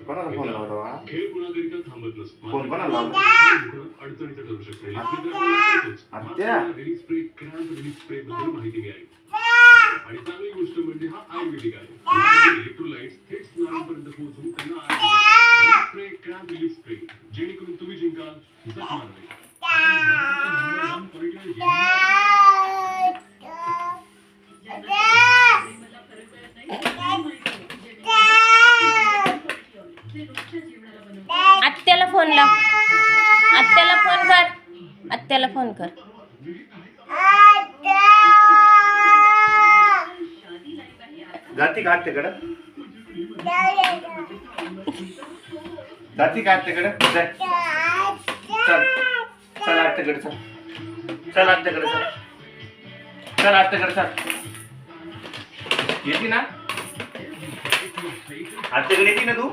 कोणाला फोन लावला बा? खेळ कुणाकरिता थांबत नसतो. फोन कोणाला लावला? अडचणीचं ठरू शकते. आत्या release spray cramp release spray बद्दल माहिती मिळाली आणि चांगली गोष्ट म्हणजे हा आयुर्वेदिक आहे. इलेक्ट्रोलाइट्स थेट स्नायूंपर्यंत पोहोचून त्यांना release spray cramp release spray जेणेकरून तुम्ही जिंकाल जखमा नाही. आत्याला फोन लाव. आत्याला फोन कर. आत्याला फोन कर. जाती का आत्याकडं? जाती का आत्याकडं? चल चल आत्याकडे चल. चल आत्याकडे चल. चल आत्याकडे चल. येते ना आत्याकडे? येते ना तू?